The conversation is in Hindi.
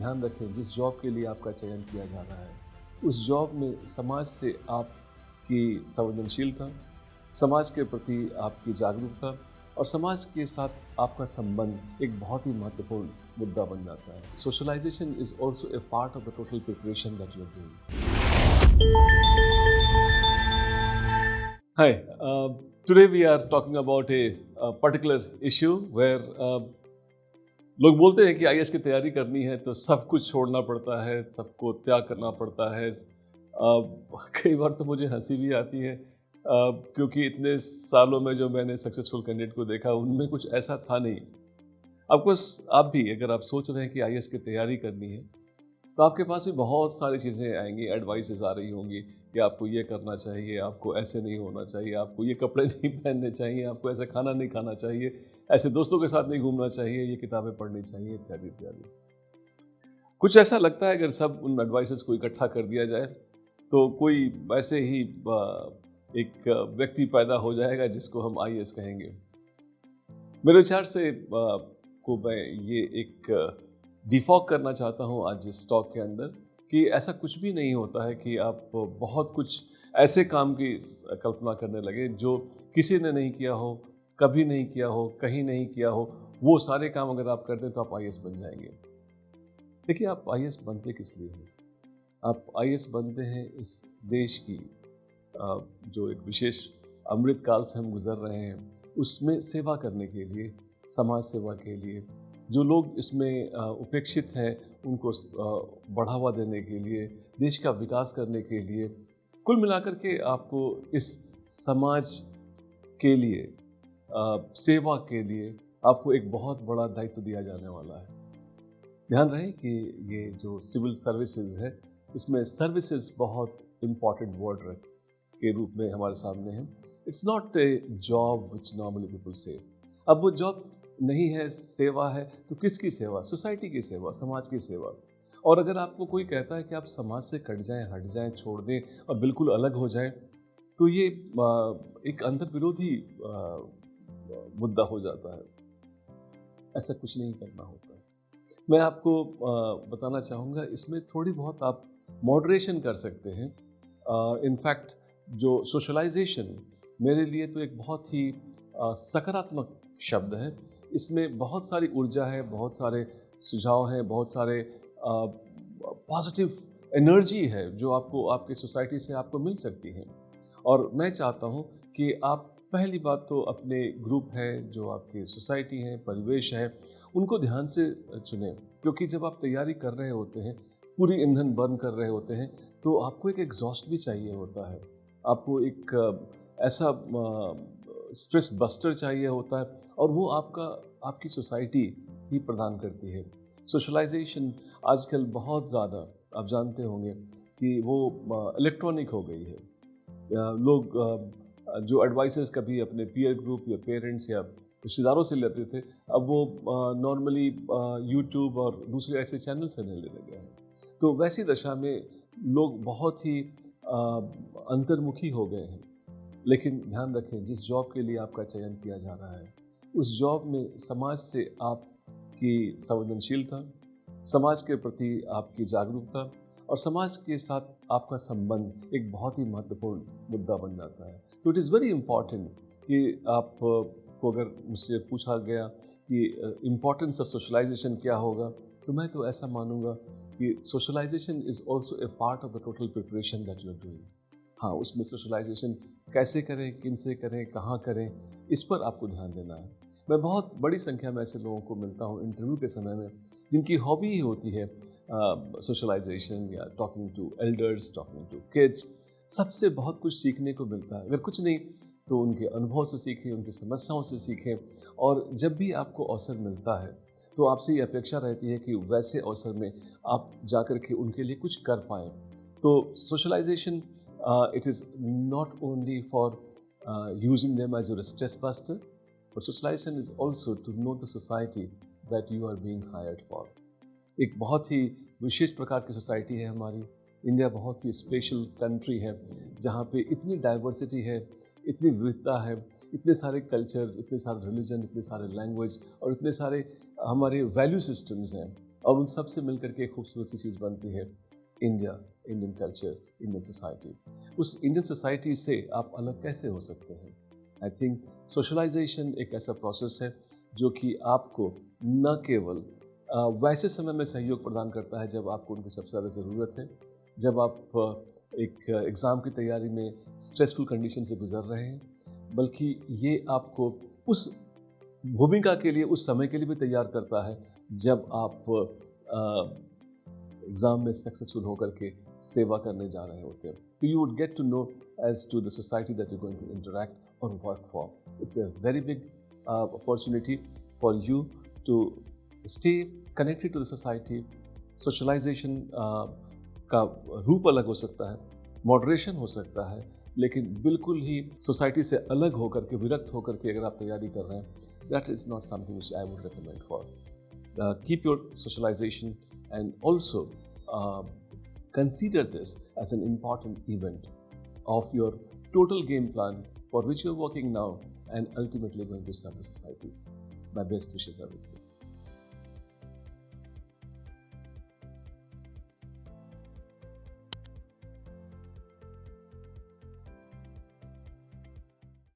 ध्यान रखें जिस जॉब के लिए आपका चयन किया जा रहा है उस जॉब में समाज से आपकी संवेदनशीलता, समाज के प्रति आपकी जागरूकता और समाज के साथ आपका संबंध एक बहुत ही महत्वपूर्ण मुद्दा बन जाता है। Socialization is also a part of the total preparation that you are doing. Hi, today we are talking about a particular issue where लोग बोलते हैं कि आईएएस की तैयारी करनी है तो सब कुछ छोड़ना पड़ता है, सबको त्याग करना पड़ता है। कई बार तो मुझे हंसी भी आती है क्योंकि इतने सालों में जो मैंने सक्सेसफुल कैंडिडेट को देखा उनमें कुछ ऐसा था नहीं। आप भी अगर आप सोच रहे हैं कि आईएएस की तैयारी करनी है तो आपके पास भी बहुत सारी चीज़ें आएंगी, एडवाइसेस आ रही होंगी कि आपको ये करना चाहिए, आपको ऐसे नहीं होना चाहिए, आपको ये कपड़े नहीं पहनने चाहिए, आपको ऐसा खाना नहीं खाना चाहिए, ऐसे दोस्तों के साथ नहीं घूमना चाहिए, ये किताबें पढ़नी चाहिए, इत्यादि इत्यादि। कुछ ऐसा लगता है अगर सब उन एडवाइसेस को इकट्ठा कर दिया जाए तो कोई वैसे ही एक व्यक्ति पैदा हो जाएगा जिसको हम आईएएस कहेंगे। मेरे विचार से को मैं ये एक डिफॉक करना चाहता हूँ आज इस टॉक के अंदर कि ऐसा कुछ भी नहीं होता है कि आप बहुत कुछ ऐसे काम की कल्पना करने लगे जो किसी ने नहीं किया हो, कभी नहीं किया हो, कहीं नहीं किया हो। वो सारे काम अगर आप करते हैं तो आप आईएएस बन जाएंगे। देखिए, आप आईएएस बनते किस लिए हैं? आप आईएएस बनते हैं इस देश की जो एक विशेष अमृत काल से हम गुजर रहे हैं उसमें सेवा करने के लिए, समाज सेवा के लिए। जो लोग इसमें उपेक्षित हैं उनको बढ़ावा देने के लिए, देश का विकास करने के लिए, कुल मिलाकर के आपको इस समाज के लिए, सेवा के लिए आपको एक बहुत बड़ा दायित्व दिया जाने वाला है। ध्यान रहे कि ये जो सिविल सर्विसेज है इसमें सर्विसेज बहुत इम्पॉर्टेंट वर्ड के रूप में हमारे सामने है। It's not a job which normally people से। अब वो जॉब नहीं है, सेवा है, तो किसकी सेवा? सोसाइटी की सेवा, समाज की सेवा। और अगर आपको कोई कहता है कि आप समाज से कट जाएं, हट जाएं, छोड़ दें और बिल्कुल अलग हो जाएं, तो ये एक अंतर्विरोधी मुद्दा हो जाता है। ऐसा कुछ नहीं करना होता है। मैं आपको बताना चाहूँगा इसमें थोड़ी बहुत आप मॉडरेशन कर सकते हैं। इनफैक्ट जो सोशलाइजेशन मेरे लिए तो एक बहुत ही सकारात्मक शब्द है। इसमें बहुत सारी ऊर्जा है, बहुत सारे सुझाव हैं, बहुत सारे पॉजिटिव एनर्जी है जो आपको आपकी सोसाइटी से आपको मिल सकती है। और मैं चाहता हूँ कि आप पहली बात तो अपने ग्रुप है, जो आपकी सोसाइटी है, परिवेश है, उनको ध्यान से चुनें। क्योंकि जब आप तैयारी कर रहे होते हैं, पूरी ईंधन बर्न कर रहे होते हैं, तो आपको एक एग्जॉस्ट भी चाहिए होता है। आपको एक ऐसा स्ट्रेस बस्टर चाहिए होता है और वो आपकी सोसाइटी ही प्रदान करती है। सोशलाइजेशन आजकल बहुत ज़्यादा आप जानते होंगे कि वो इलेक्ट्रॉनिक हो गई है। लोग जो एडवाइसेस कभी अपने पीयर ग्रुप या पेरेंट्स या रिश्तेदारों से लेते थे, अब वो नॉर्मली यूट्यूब और दूसरे ऐसे चैनल से नहीं लेने गए हैं। तो वैसी दशा में लोग बहुत ही अंतर्मुखी हो गए हैं। लेकिन ध्यान रखें जिस जॉब के लिए आपका चयन किया जा रहा है उस जॉब में समाज से आपकी संवेदनशीलता, समाज के प्रति आपकी जागरूकता और समाज के साथ आपका संबंध एक बहुत ही महत्वपूर्ण मुद्दा बन जाता है। तो इट इज़ वेरी इम्पॉर्टेंट कि आपको अगर मुझसे पूछा गया कि इम्पॉर्टेंस ऑफ सोशलाइजेशन क्या होगा, तो मैं तो ऐसा मानूंगा कि socialization is also a part of the total preparation that you are doing. हाँ, उसमें सोशलाइजेशन कैसे करें, किन से करें, कहाँ करें, इस पर आपको ध्यान देना है। मैं बहुत बड़ी संख्या में ऐसे लोगों को मिलता हूँ इंटरव्यू के समय में जिनकी हॉबी ही होती है सोशलाइजेशन या talking to elders, talking to kids. सबसे बहुत कुछ सीखने को मिलता है। अगर कुछ नहीं तो उनके अनुभव से सीखें, उनकी समस्याओं से सीखें। और जब भी आपको अवसर मिलता है तो आपसे ये अपेक्षा रहती है कि वैसे अवसर में आप जाकर के उनके लिए कुछ कर पाएँ। तो socialisation it is not only for using them as your stress buster, but socialization is also to know the society that you are being hired for. एक बहुत ही विशेष प्रकार की सोसाइटी है हमारी। इंडिया बहुत ही स्पेशल कंट्री है जहाँ पे इतनी डाइवर्सिटी है, इतनी विविधता है, इतने सारे कल्चर, इतने सारे रिलीजन, इतने सारे लैंग्वेज और इतने सारे हमारे वैल्यू सिस्टम्स हैं और उन सब से मिलकर के एक खूबसूरत सी चीज़ बनती है India, Indian culture, Indian society. उस इंडियन सोसाइटी से आप अलग कैसे हो सकते हैं? आई थिंक सोशलाइजेशन एक ऐसा प्रोसेस है जो कि आपको न केवल वैसे समय में सहयोग प्रदान करता है जब आपको उनकी सबसे ज़्यादा ज़रूरत है, जब आप एक एग्ज़ाम की तैयारी में स्ट्रेसफुल कंडीशन से गुजर रहे हैं, बल्कि ये आपको उस भूमिका के लिए, उस समय के लिए भी तैयार करता है जब आप एग्ज़ाम में सक्सेसफुल होकर के सेवा करने जा रहे होते हैं। तो you would get to know as to the society that you going to interact और work for. It's a very big opportunity for you to stay connected to the society. Socialisation का रूप अलग हो सकता है, मॉडरेशन हो सकता है, लेकिन बिल्कुल ही सोसाइटी से अलग होकर के, विरक्त होकर के अगर आप तैयारी कर रहे हैं, that is not something which I would recommend for. Keep your socialization and also consider this as an important event of your total game plan for which you're working now and ultimately going to serve the society. My best wishes are with you.